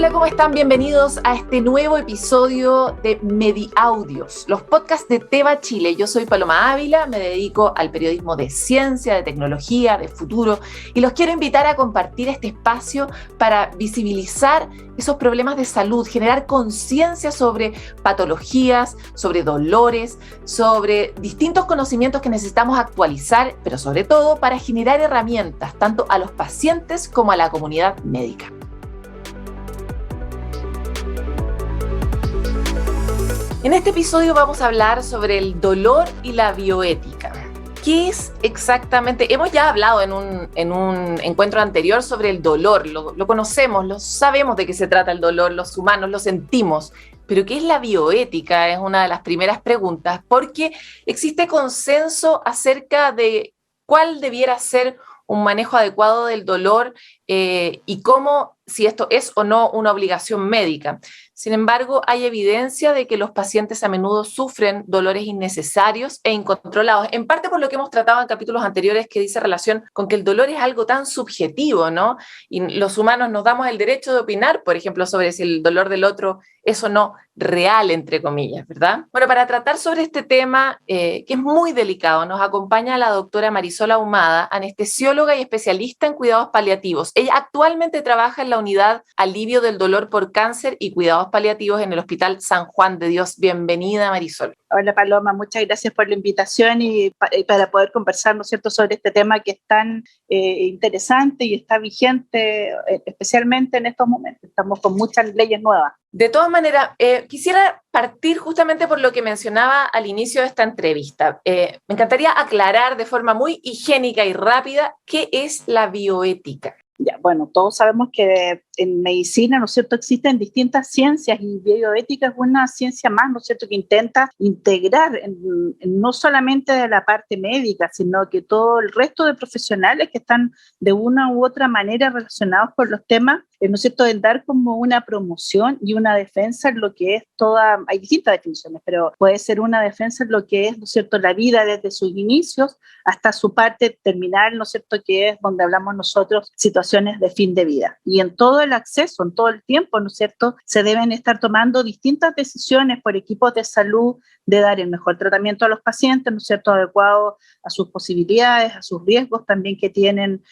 Hola, ¿cómo están? Bienvenidos a este nuevo episodio de Mediaudios, los podcasts de Teva Chile. Yo soy Paloma Ávila, me dedico al periodismo de ciencia, de tecnología, de futuro, y los quiero invitar a compartir este espacio para visibilizar esos problemas de salud, generar conciencia sobre patologías, sobre dolores, sobre distintos conocimientos que necesitamos actualizar, pero sobre todo para generar herramientas tanto a los pacientes como a la comunidad médica. En este episodio vamos a hablar sobre el dolor y la bioética. ¿Qué es exactamente? Hemos ya hablado en un encuentro anterior sobre el dolor, lo conocemos, lo sabemos de qué se trata el dolor, los humanos lo sentimos, pero ¿qué es la bioética? Es una de las primeras preguntas, porque existe consenso acerca de cuál debiera ser un manejo adecuado del dolor y cómo, si esto es o no una obligación médica. Sin embargo, hay evidencia de que los pacientes a menudo sufren dolores innecesarios e incontrolados, en parte por lo que hemos tratado en capítulos anteriores, que dice relación con que el dolor es algo tan subjetivo, ¿no? Y los humanos nos damos el derecho de opinar, por ejemplo, sobre si el dolor del otro es o no real, entre comillas, ¿verdad? Bueno, para tratar sobre este tema, que es muy delicado, nos acompaña la doctora Marisol Ahumada, anestesióloga y especialista en cuidados paliativos. Ella actualmente trabaja en la unidad Alivio del Dolor por Cáncer y Cuidados Paliativos en el Hospital San Juan de Dios. Bienvenida, Marisol. Hola, Paloma, muchas gracias por la invitación y para poder conversar, ¿no es cierto?, sobre este tema que es tan interesante y está vigente, especialmente en estos momentos. Estamos con muchas leyes nuevas. De todas maneras, quisiera partir justamente por lo que mencionaba al inicio de esta entrevista. Me encantaría aclarar de forma muy higiénica y rápida qué es la bioética. Ya, bueno, todos sabemos que en medicina, ¿no es cierto?, existen distintas ciencias y bioética es una ciencia más, ¿no es cierto?, que intenta integrar no solamente de la parte médica, sino que todo el resto de profesionales que están de una u otra manera relacionados con los temas, ¿no es cierto?, en dar como una promoción y una defensa en lo que es hay distintas definiciones, pero puede ser una defensa en lo que es, ¿no es cierto?, la vida desde sus inicios hasta su parte terminal, ¿no es cierto?, que es donde hablamos nosotros situaciones de fin de vida. Y en todo el acceso, en todo el tiempo, ¿no es cierto?, se deben estar tomando distintas decisiones por equipos de salud de dar el mejor tratamiento a los pacientes, ¿no es cierto?, adecuado a sus posibilidades, a sus riesgos también que tienen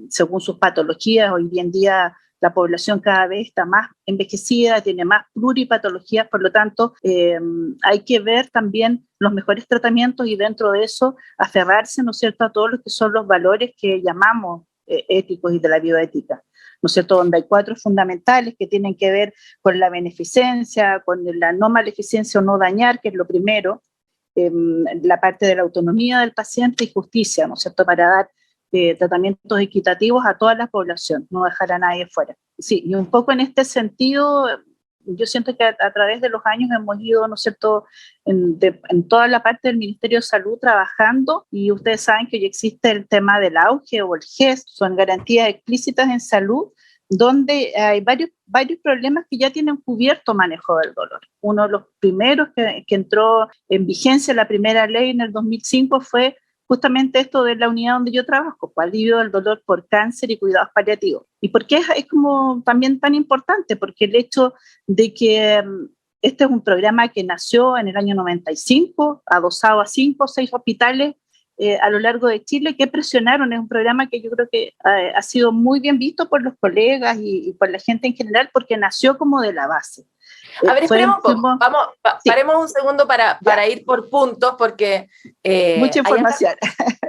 según sus patologías. Hoy en día la población cada vez está más envejecida, tiene más pluripatologías, por lo tanto hay que ver también los mejores tratamientos y dentro de eso aferrarse, ¿no es cierto?, a todos los que son los valores que llamamos éticos y de la bioética, ¿no es cierto?, donde hay 4 fundamentales que tienen que ver con la beneficencia, con la no maleficencia o no dañar, que es lo primero, la parte de la autonomía del paciente y justicia, ¿no es cierto?, para dar tratamientos equitativos a toda la población, no dejar a nadie fuera. Sí, y un poco en este sentido, yo siento que a través de los años hemos ido, ¿no es cierto?, en toda la parte del Ministerio de Salud trabajando, y ustedes saben que ya existe el tema del auge o el GES, son garantías explícitas en salud, donde hay varios problemas que ya tienen cubierto manejo del dolor. Uno de los primeros que entró en vigencia, la primera ley en el 2005, fue justamente esto de la unidad donde yo trabajo, Alivio del Dolor por Cáncer y Cuidados Paliativos. ¿Y por qué es como también tan importante? Porque el hecho de que este es un programa que nació en el año 95, adosado a 5 o 6 hospitales a lo largo de Chile que presionaron. Es un programa que yo creo que ha sido muy bien visto por los colegas y por la gente en general, porque nació como de la base. A ver, esperemos un poco. Sí. Paremos un segundo para ir por puntos, porque mucha información.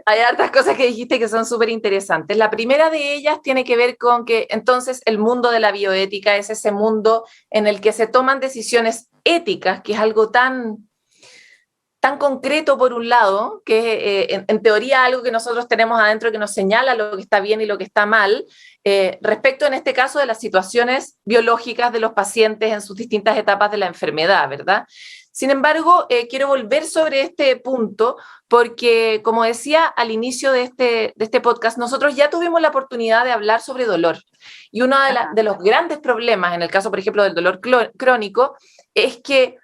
Hay hartas cosas que dijiste que son súper interesantes. La primera de ellas tiene que ver con que entonces el mundo de la bioética es ese mundo en el que se toman decisiones éticas, que es algo tan concreto por un lado, que en teoría algo que nosotros tenemos adentro que nos señala lo que está bien y lo que está mal, respecto en este caso de las situaciones biológicas de los pacientes en sus distintas etapas de la enfermedad, ¿verdad? Sin embargo, quiero volver sobre este punto porque, como decía al inicio de este podcast, nosotros ya tuvimos la oportunidad de hablar sobre dolor. Y uno de los grandes problemas, en el caso, por ejemplo, del dolor crónico, es que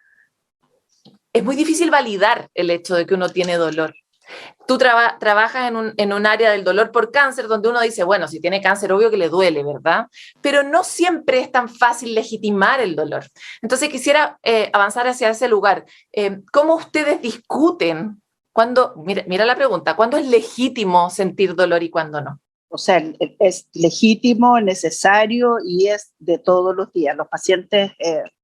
es muy difícil validar el hecho de que uno tiene dolor. Tú trabajas en un área del dolor por cáncer donde uno dice, bueno, si tiene cáncer, obvio que le duele, ¿verdad? Pero no siempre es tan fácil legitimar el dolor. Entonces quisiera avanzar hacia ese lugar. ¿Cómo ustedes discuten mira la pregunta, ¿cuándo es legítimo sentir dolor y cuándo no? O sea, es legítimo, necesario y es de todos los días. Los pacientes,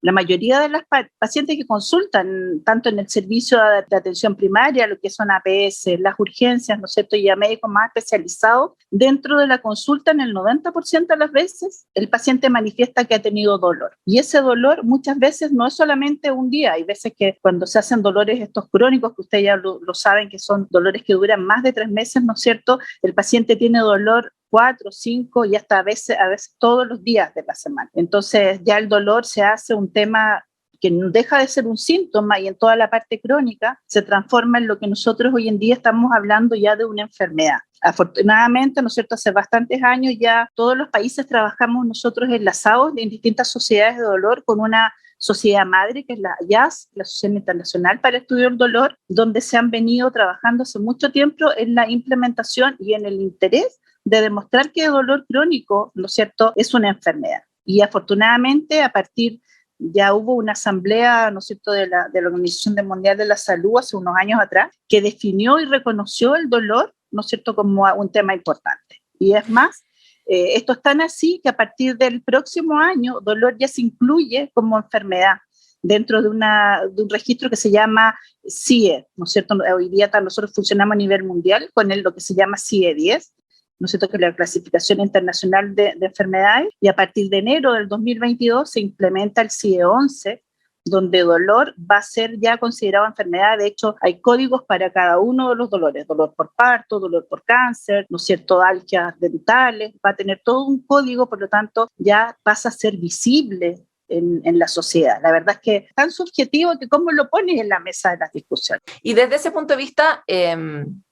la mayoría de las pacientes que consultan, tanto en el servicio de atención primaria, lo que son APS, las urgencias, ¿no es cierto?, y a médicos más especializados, dentro de la consulta, en el 90% de las veces, el paciente manifiesta que ha tenido dolor. Y ese dolor muchas veces no es solamente un día. Hay veces que cuando se hacen dolores estos crónicos, que ustedes ya lo saben, que son dolores que duran más de 3 meses, ¿no es cierto?, el paciente tiene dolor 4, 5 y hasta a veces todos los días de la semana. Entonces ya el dolor se hace un tema que deja de ser un síntoma y en toda la parte crónica se transforma en lo que nosotros hoy en día estamos hablando ya de una enfermedad. Afortunadamente, ¿no es cierto?, hace bastantes años ya todos los países trabajamos nosotros enlazados en distintas sociedades de dolor con una sociedad madre, que es la IAS, la Sociedad Internacional para el Estudio del Dolor, donde se han venido trabajando hace mucho tiempo en la implementación y en el interés de demostrar que el dolor crónico, ¿no es cierto?, es una enfermedad. Y afortunadamente, a partir, ya hubo una asamblea, ¿no es cierto?, de la Organización Mundial de la Salud hace unos años atrás, que definió y reconoció el dolor, ¿no es cierto?, como un tema importante. Y es más, esto es tan así que a partir del próximo año, dolor ya se incluye como enfermedad dentro de un registro que se llama CIE, ¿no es cierto? Hoy día nosotros funcionamos a nivel mundial con lo que se llama CIE-10, ¿no es cierto?, que es la clasificación internacional de enfermedades, y a partir de enero del 2022 se implementa el CIE-11, donde dolor va a ser ya considerado enfermedad. De hecho, hay códigos para cada uno de los dolores, dolor por parto, dolor por cáncer, ¿no es cierto?, algias dentales, va a tener todo un código, por lo tanto, ya pasa a ser visible en la sociedad. La verdad es que es tan subjetivo que cómo lo pones en la mesa de las discusiones. Y desde ese punto de vista,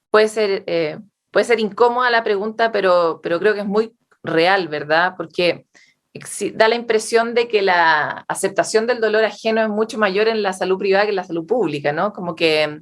puede ser incómoda la pregunta, pero creo que es muy real, ¿verdad? Porque da la impresión de que la aceptación del dolor ajeno es mucho mayor en la salud privada que en la salud pública, ¿no? Como que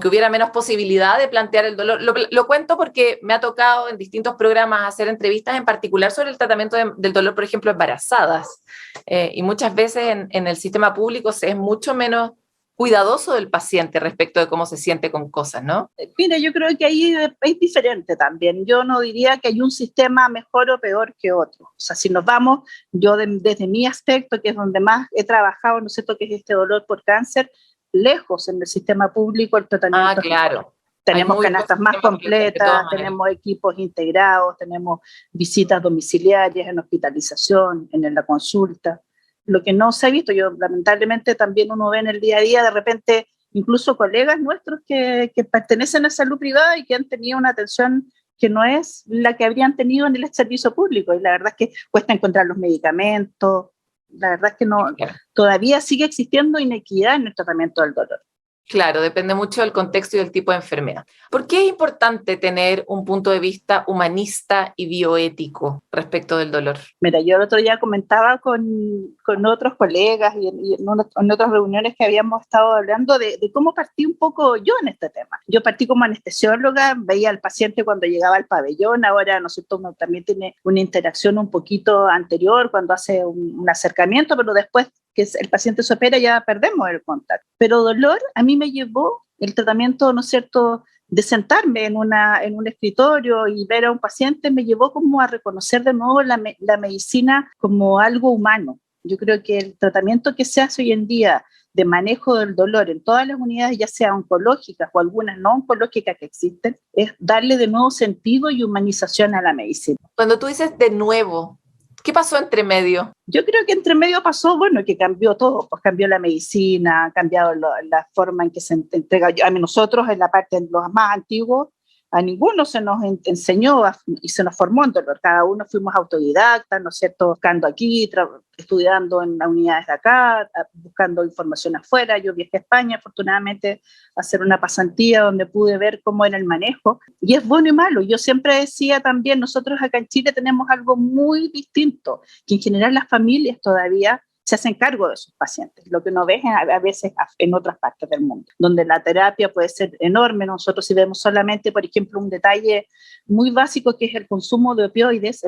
hubiera menos posibilidad de plantear el dolor. Lo cuento porque me ha tocado en distintos programas hacer entrevistas en particular sobre el tratamiento del dolor, por ejemplo, embarazadas. Y muchas veces en el sistema público se es mucho menos cuidadoso del paciente respecto de cómo se siente con cosas, ¿no? Mira, yo creo que ahí es diferente también. Yo no diría que hay un sistema mejor o peor que otro. O sea, si nos vamos, yo desde mi aspecto, que es donde más he trabajado, ¿no es cierto?, que es este dolor por cáncer, lejos en el sistema público el tratamiento. Ah, claro. Tenemos canastas más completas, tenemos equipos integrados, tenemos visitas domiciliarias en hospitalización, en la consulta. Lo que no se ha visto, yo lamentablemente también uno ve en el día a día de repente incluso colegas nuestros que pertenecen a salud privada y que han tenido una atención que no es la que habrían tenido en el servicio público, y la verdad es que cuesta encontrar los medicamentos, la verdad es que no, todavía sigue existiendo inequidad en el tratamiento del dolor. Claro, depende mucho del contexto y del tipo de enfermedad. ¿Por qué es importante tener un punto de vista humanista y bioético respecto del dolor? Mira, yo el otro día comentaba con otros colegas y en otras reuniones que habíamos estado hablando de cómo partí un poco yo en este tema. Yo partí como anestesióloga, veía al paciente cuando llegaba al pabellón, ahora, ¿no es cierto?, uno también tiene una interacción un poquito anterior cuando hace un acercamiento, pero después que el paciente se opera ya perdemos el contacto. Pero dolor a mí me llevó el tratamiento, ¿no es cierto?, de sentarme en un escritorio y ver a un paciente, me llevó como a reconocer de nuevo la medicina como algo humano. Yo creo que el tratamiento que se hace hoy en día de manejo del dolor en todas las unidades, ya sea oncológicas o algunas no oncológicas que existen, es darle de nuevo sentido y humanización a la medicina. Cuando tú dices de nuevo, ¿qué pasó entre medio? Yo creo que entre medio pasó, bueno, que cambió todo, pues cambió la medicina, ha cambiado la forma en que se entrega. A nosotros, en la parte de los más antiguos, a ninguno se nos enseñó y se nos formó en dolor. Cada uno fuimos autodidactas, ¿no es cierto?, buscando aquí, estudiando en las unidades de acá, buscando información afuera. Yo viajé a España, afortunadamente, a hacer una pasantía donde pude ver cómo era el manejo. Y es bueno y malo. Yo siempre decía también, nosotros acá en Chile tenemos algo muy distinto, que en general las familias todavía se hacen cargo de sus pacientes, lo que no ves a veces en otras partes del mundo, donde la terapia puede ser enorme. Nosotros si vemos solamente, por ejemplo, un detalle muy básico que es el consumo de opioides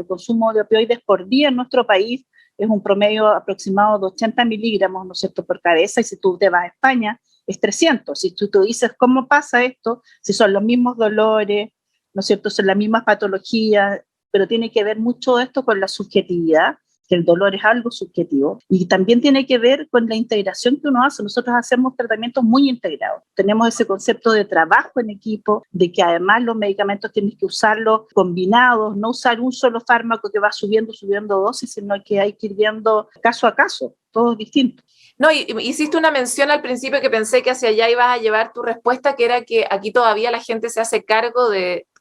por día en nuestro país es un promedio aproximado de 80 miligramos, ¿no es cierto?, por cabeza, y si tú te vas a España es 300. Si tú dices, ¿cómo pasa esto? Si son los mismos dolores, ¿no es cierto?, son las mismas patologías, pero tiene que ver mucho esto con la subjetividad, que el dolor es algo subjetivo, y también tiene que ver con la integración que uno hace. Nosotros hacemos tratamientos muy integrados. Tenemos ese concepto de trabajo en equipo, de que además los medicamentos tienes que usarlos combinados, no usar un solo fármaco que va subiendo dosis, sino que hay que ir viendo caso a caso, todos distintos. No, y hiciste una mención al principio que pensé que hacia allá ibas a llevar tu respuesta, que era que aquí todavía la gente se hace cargo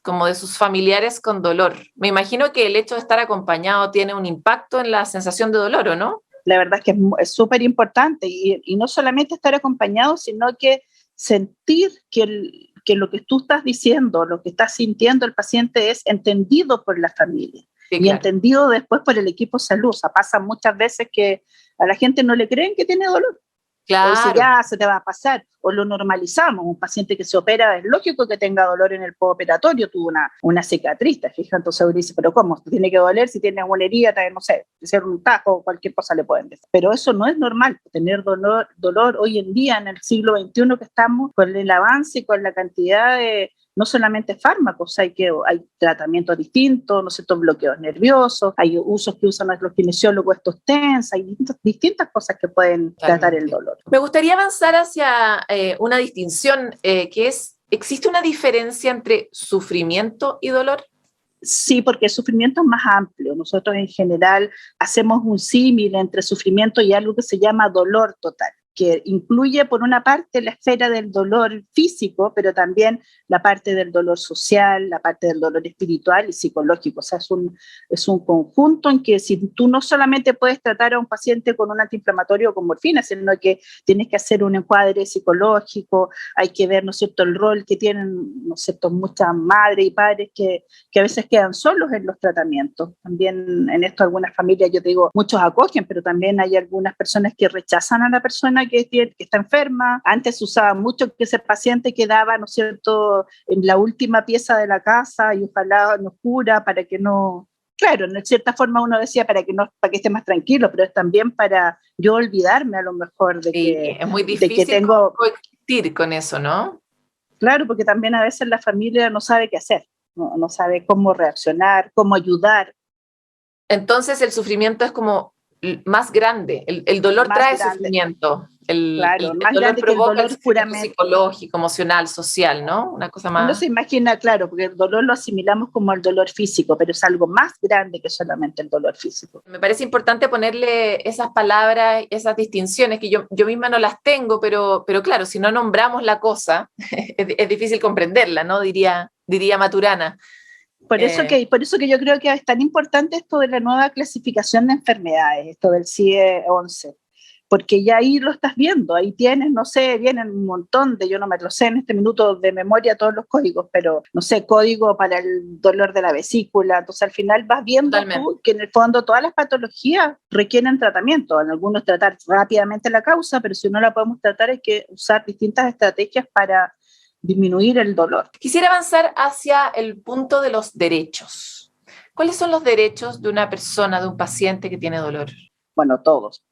como de sus familiares con dolor. Me imagino que el hecho de estar acompañado tiene un impacto en la sensación de dolor, ¿o no? La verdad es que es súper importante, y no solamente estar acompañado, sino que sentir que lo que tú estás diciendo, lo que está sintiendo el paciente es entendido por la familia. Sí, y claro, entendido después por el equipo de salud. O sea, pasa muchas veces que a la gente no le creen que tiene dolor. Claro. O dice, ya se te va a pasar, o lo normalizamos. Un paciente que se opera, es lógico que tenga dolor en el postoperatorio, tuvo una cicatriz, ¿te fijas? Entonces uno dice, pero ¿cómo? ¿Tiene que doler si tiene una herida, no sé, hacer un tajo, cualquier cosa le pueden decir? Pero eso no es normal, tener dolor hoy en día, en el siglo XXI que estamos, con el avance y con la cantidad de no solamente fármacos, hay tratamientos distintos, ¿no es cierto?, bloqueos nerviosos, hay usos que usan los kinesiólogos, estos TENS, hay distintas cosas que pueden tratar el dolor. Me gustaría avanzar hacia una distinción que es, ¿existe una diferencia entre sufrimiento y dolor? Sí, porque el sufrimiento es más amplio. Nosotros en general hacemos un símil entre sufrimiento y algo que se llama dolor total, que incluye por una parte la esfera del dolor físico, pero también la parte del dolor social, la parte del dolor espiritual y psicológico. O sea, es un conjunto en que si tú no solamente puedes tratar a un paciente con un antiinflamatorio o con morfina, sino que tienes que hacer un encuadre psicológico, hay que ver, ¿no es cierto?, el rol que tienen, ¿no es cierto?, muchas madres y padres que a veces quedan solos en los tratamientos. También en esto algunas familias, yo te digo, muchos acogen, pero también hay algunas personas que rechazan a la persona que está enferma. Antes se usaba mucho que ese paciente quedaba, ¿no es cierto?, en la última pieza de la casa y ojalá no cura para que no... Claro, en cierta forma uno decía para que esté más tranquilo, pero es también para yo olvidarme a lo mejor de que... Es muy difícil coexistir con eso, ¿no? Claro, porque también a veces la familia no sabe qué hacer, no sabe cómo reaccionar, cómo ayudar. Entonces el sufrimiento es como más grande, el dolor más trae grande. Sufrimiento. Claro, el más dolor grande provoca que el dolor puramente psicológico, emocional, social, ¿no? Una cosa más. Uno se imagina, claro, porque el dolor lo asimilamos como el dolor físico, pero es algo más grande que solamente el dolor físico. Me parece importante ponerle esas palabras, esas distinciones que yo misma no las tengo, pero claro, si no nombramos la cosa, es difícil comprenderla, ¿no? Diría Maturana. Por eso que yo creo que es tan importante esto de la nueva clasificación de enfermedades, esto del CIE-11, porque ya ahí lo estás viendo, ahí tienes, no sé, vienen un montón yo no me lo sé en este minuto de memoria todos los códigos, pero no sé, código para el dolor de la vesícula. Entonces al final vas viendo tú que en el fondo todas las patologías requieren tratamiento, en algunos tratar rápidamente la causa, pero si no la podemos tratar hay que usar distintas estrategias para disminuir el dolor. Quisiera avanzar hacia el punto de los derechos. ¿Cuáles son los derechos de una persona, de un paciente que tiene dolor? Bueno, todos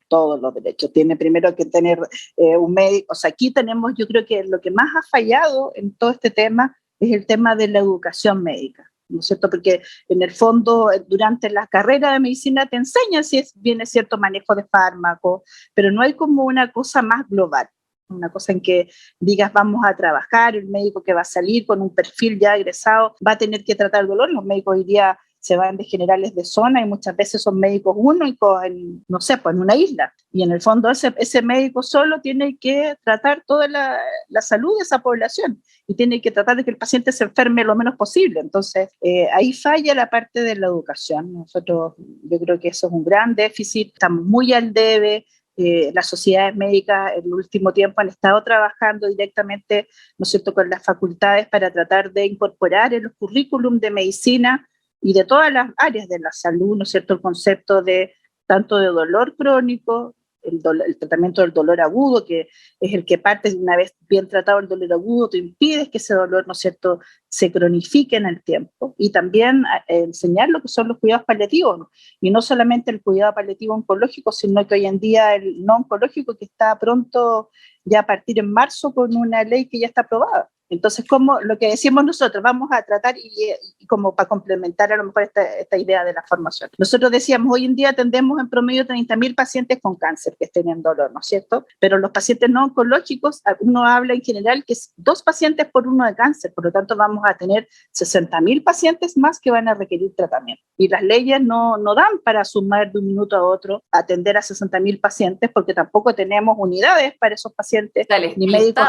los derechos. Tiene primero que tener un médico. O sea, aquí tenemos, yo creo que lo que más ha fallado en todo este tema es el tema de la educación médica, ¿no es cierto? Porque en el fondo, durante la carrera de medicina te enseñan si bien es cierto manejo de fármacos, pero no hay como una cosa más global. Una cosa en que digas vamos a trabajar, el médico que va a salir con un perfil ya egresado va a tener que tratar el dolor. Los médicos hoy día se van de generales de zona y muchas veces son médicos únicos en, no sé, pues en una isla. Y en el fondo ese médico solo tiene que tratar toda la salud de esa población y tiene que tratar de que el paciente se enferme lo menos posible. Entonces, ahí falla la parte de la educación. Yo creo que eso es un gran déficit, estamos muy al debe. Las sociedades médicas en el último tiempo han estado trabajando directamente, ¿no es cierto?, con las facultades para tratar de incorporar en los currículum de medicina y de todas las áreas de la salud, ¿no es cierto?, el concepto de tanto de dolor crónico el tratamiento del dolor agudo, que es el que parte una vez bien tratado el dolor agudo, tú impides que ese dolor, ¿no es cierto?, se cronifique en el tiempo. Y también enseñar lo que son los cuidados paliativos, ¿no? Y no solamente el cuidado paliativo oncológico, sino que hoy en día el no oncológico, que está pronto ya a partir en marzo con una ley que ya está aprobada. Entonces, como lo que decimos nosotros, vamos a tratar y como para complementar a lo mejor esta idea de la formación. Nosotros decíamos, hoy en día atendemos en promedio 30.000 pacientes con cáncer que estén en dolor, ¿no es cierto? Pero los pacientes no oncológicos, uno habla en general que es 2 pacientes por 1 de cáncer, por lo tanto vamos a tener 60.000 pacientes más que van a requerir tratamiento. Y las leyes no dan para sumar de un minuto a otro atender a 60.000 pacientes, porque tampoco tenemos unidades para esos pacientes, ni médicos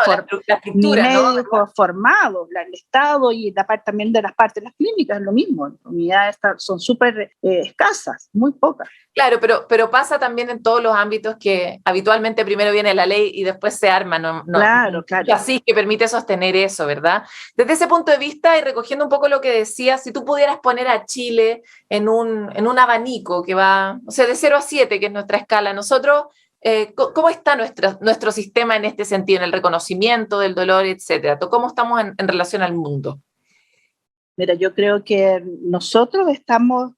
formados, el Estado y la parte también de las partes de las clínicas, es lo mismo, las unidades son súper escasas, muy pocas. Claro, pero pasa también en todos los ámbitos que habitualmente primero viene la ley y después se arma, Claro. Así que permite sostener eso, ¿verdad? Desde ese punto de vista y recogiendo un poco lo que decías, si tú pudieras poner a Chile en un abanico que va, o sea, de 0 a 7, que es nuestra escala, nosotros... ¿Cómo está nuestro sistema en este sentido, en el reconocimiento del dolor, etcétera? ¿Cómo estamos en relación al mundo? Mira, yo creo que nosotros estamos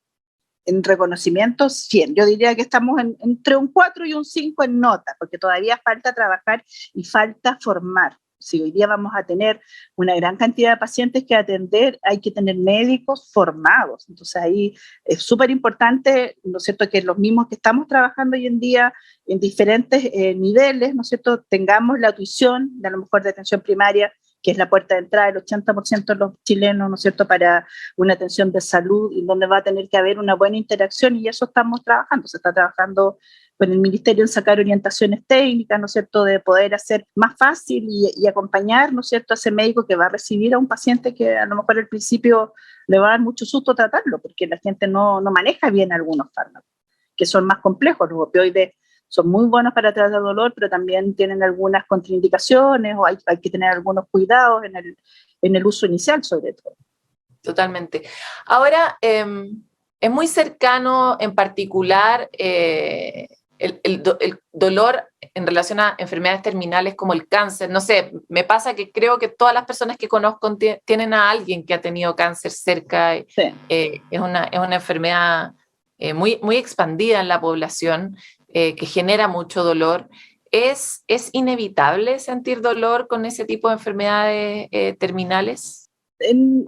en reconocimiento 100. Yo diría que estamos entre un 4 y un 5 en nota, porque todavía falta trabajar y falta formar. Si hoy día vamos a tener una gran cantidad de pacientes que atender, hay que tener médicos formados. Entonces ahí es súper importante, ¿no es cierto?, que los mismos que estamos trabajando hoy en día en diferentes niveles, ¿no es cierto?, tengamos la tuición, de a lo mejor de atención primaria, que es la puerta de entrada del 80% de los chilenos, ¿no es cierto?, para una atención de salud, y donde va a tener que haber una buena interacción, y eso estamos trabajando. Se está trabajando con el Ministerio en sacar orientaciones técnicas, ¿no es cierto?, de poder hacer más fácil y acompañar, ¿no es cierto?, a ese médico que va a recibir a un paciente que a lo mejor al principio le va a dar mucho susto tratarlo, porque la gente no maneja bien algunos fármacos, que son más complejos. Los opioides son muy buenos para tratar dolor, pero también tienen algunas contraindicaciones o hay que tener algunos cuidados en el uso inicial, sobre todo. Totalmente. Ahora, es muy cercano en particular el dolor en relación a enfermedades terminales como el cáncer. No sé, me pasa que creo que todas las personas que conozco tienen a alguien que ha tenido cáncer cerca. Sí. Es una enfermedad muy, muy expandida en la población, que genera mucho dolor. ¿Es inevitable sentir dolor con ese tipo de enfermedades terminales?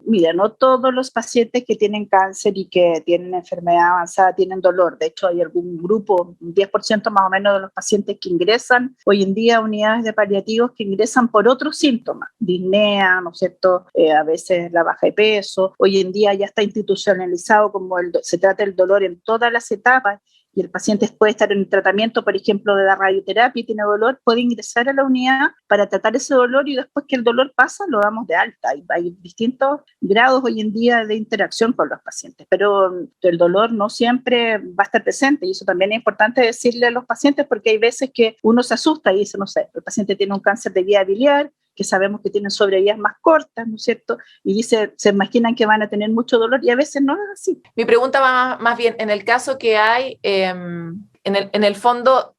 Mira, no todos los pacientes que tienen cáncer y que tienen enfermedad avanzada tienen dolor. De hecho, hay algún grupo, un 10% más o menos de los pacientes que ingresan hoy en día a unidades de paliativos que ingresan por otros síntomas, disnea, ¿no es cierto?, a veces la baja de peso. Hoy en día ya está institucionalizado como se trata el dolor en todas las etapas, y el paciente puede estar en el tratamiento, por ejemplo, de la radioterapia y tiene dolor, puede ingresar a la unidad para tratar ese dolor, y después que el dolor pasa, lo damos de alta. Hay distintos grados hoy en día de interacción con los pacientes, pero el dolor no siempre va a estar presente, y eso también es importante decirle a los pacientes, porque hay veces que uno se asusta y dice, no sé, el paciente tiene un cáncer de vía biliar, que sabemos que tienen sobrevías más cortas, ¿no es cierto? Y dice, se imaginan que van a tener mucho dolor, y a veces no es así. Mi pregunta va más bien, en el caso que hay, en el fondo,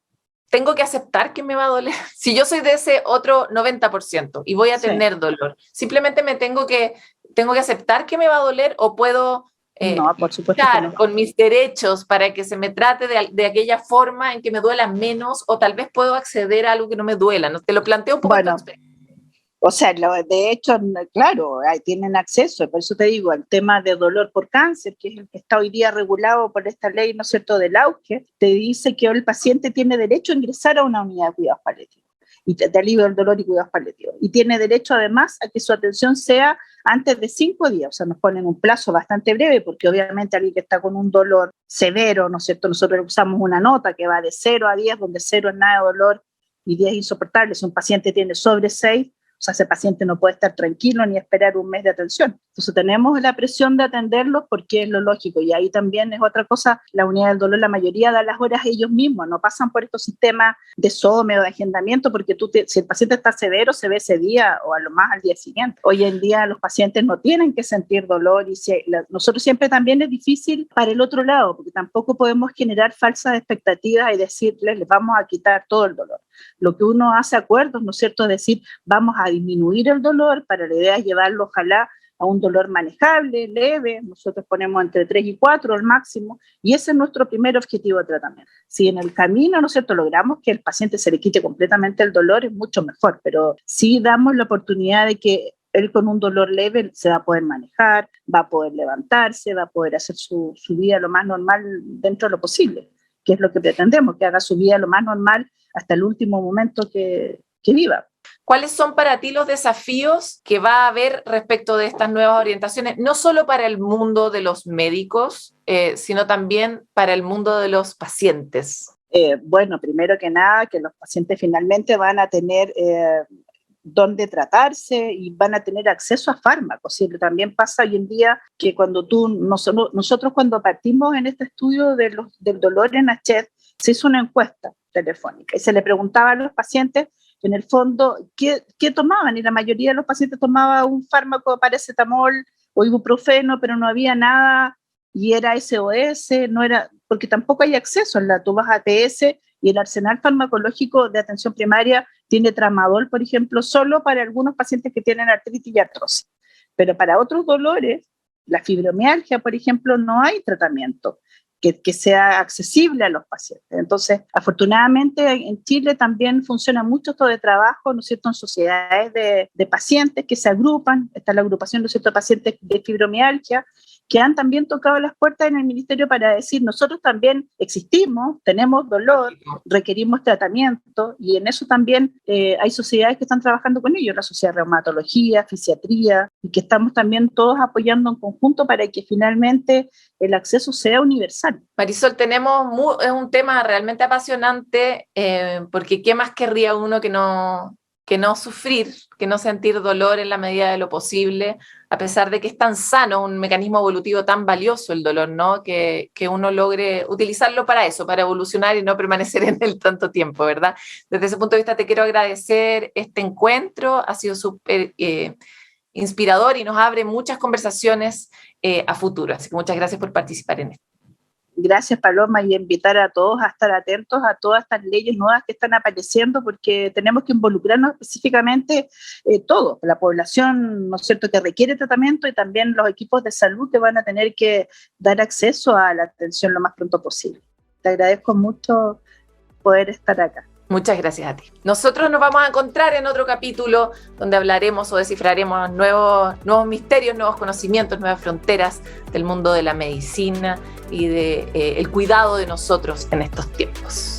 ¿tengo que aceptar que me va a doler? Si yo soy de ese otro 90% y voy a tener dolor, ¿simplemente tengo que aceptar que me va a doler, o puedo no, por supuesto que no, con mis derechos para que se me trate de aquella forma en que me duela menos, o tal vez puedo acceder a algo que no me duela? ¿No? Te lo planteo un poco. Bueno, o sea, de hecho, claro, tienen acceso, por eso te digo, el tema de dolor por cáncer, que es el que está hoy día regulado por esta ley, ¿no es cierto?, del auge, te dice que el paciente tiene derecho a ingresar a una unidad de cuidados paliativos, y de alivio del dolor y cuidados paliativos, y tiene derecho además a que su atención sea antes de 5 días, o sea, nos ponen un plazo bastante breve, porque obviamente alguien que está con un dolor severo, ¿no es cierto?, nosotros usamos una nota que va de 0 a 10, donde 0 es nada de dolor y 10 es insoportable. Si un paciente tiene sobre 6, O sea, ese paciente no puede estar tranquilo ni esperar un mes de atención. Entonces tenemos la presión de atenderlos porque es lo lógico. Y ahí también es otra cosa, la unidad del dolor, la mayoría da las horas ellos mismos, no pasan por estos sistemas de SOME o de agendamiento, porque si el paciente está severo, se ve ese día o a lo más al día siguiente. Hoy en día los pacientes no tienen que sentir dolor y nosotros siempre también es difícil para el otro lado, porque tampoco podemos generar falsas expectativas y decirles, les vamos a quitar todo el dolor. Lo que uno hace acuerdos, ¿no es cierto?, es decir, vamos a disminuir el dolor, para la idea es llevarlo ojalá a un dolor manejable, leve, nosotros ponemos entre 3 y 4 al máximo, y ese es nuestro primer objetivo de tratamiento. Si en el camino, ¿no es cierto?, logramos que el paciente se le quite completamente el dolor, es mucho mejor, pero sí damos la oportunidad de que él con un dolor leve se va a poder manejar, va a poder levantarse, va a poder hacer su vida lo más normal dentro de lo posible, que es lo que pretendemos, que haga su vida lo más normal hasta el último momento que viva. ¿Cuáles son para ti los desafíos que va a haber respecto de estas nuevas orientaciones, no solo para el mundo de los médicos, sino también para el mundo de los pacientes? Bueno, primero que nada, que los pacientes finalmente van a tener dónde tratarse y van a tener acceso a fármacos. Y también pasa hoy en día que cuando nosotros cuando partimos en este estudio del dolor en HED, se hizo una encuesta telefónica y se le preguntaba a los pacientes en el fondo qué tomaban, y la mayoría de los pacientes tomaba un fármaco de paracetamol o ibuprofeno, pero no había nada y era SOS, no era, porque tampoco hay acceso. Tú vas a ATS y el arsenal farmacológico de atención primaria tiene tramadol, por ejemplo, solo para algunos pacientes que tienen artritis y artrosis, pero para otros dolores, la fibromialgia, por ejemplo, no hay tratamiento que sea accesible a los pacientes. Entonces, afortunadamente en Chile también funciona mucho esto de trabajo, ¿no es cierto?, en sociedades de pacientes que se agrupan. Está la agrupación, ¿no es cierto?, de pacientes de fibromialgia, que han también tocado las puertas en el ministerio para decir, nosotros también existimos, tenemos dolor, requerimos tratamiento, y en eso también hay sociedades que están trabajando con ellos, la Sociedad de Reumatología, Fisiatría, y que estamos también todos apoyando en conjunto para que finalmente el acceso sea universal. Marisol, es un tema realmente apasionante, porque ¿qué más querría uno que no sufrir, que no sentir dolor en la medida de lo posible, a pesar de que es tan sano, un mecanismo evolutivo tan valioso el dolor, ¿no? Que uno logre utilizarlo para eso, para evolucionar y no permanecer en él tanto tiempo, ¿verdad? Desde ese punto de vista te quiero agradecer este encuentro, ha sido súper inspirador y nos abre muchas conversaciones a futuro, así que muchas gracias por participar en esto. Gracias, Paloma, y invitar a todos a estar atentos a todas estas leyes nuevas que están apareciendo, porque tenemos que involucrarnos específicamente todos, la población, ¿no es cierto?, que requiere tratamiento, y también los equipos de salud que van a tener que dar acceso a la atención lo más pronto posible. Te agradezco mucho poder estar acá. Muchas gracias a ti. Nosotros nos vamos a encontrar en otro capítulo donde hablaremos o descifraremos nuevos misterios, nuevos conocimientos, nuevas fronteras del mundo de la medicina y del cuidado de nosotros en estos tiempos.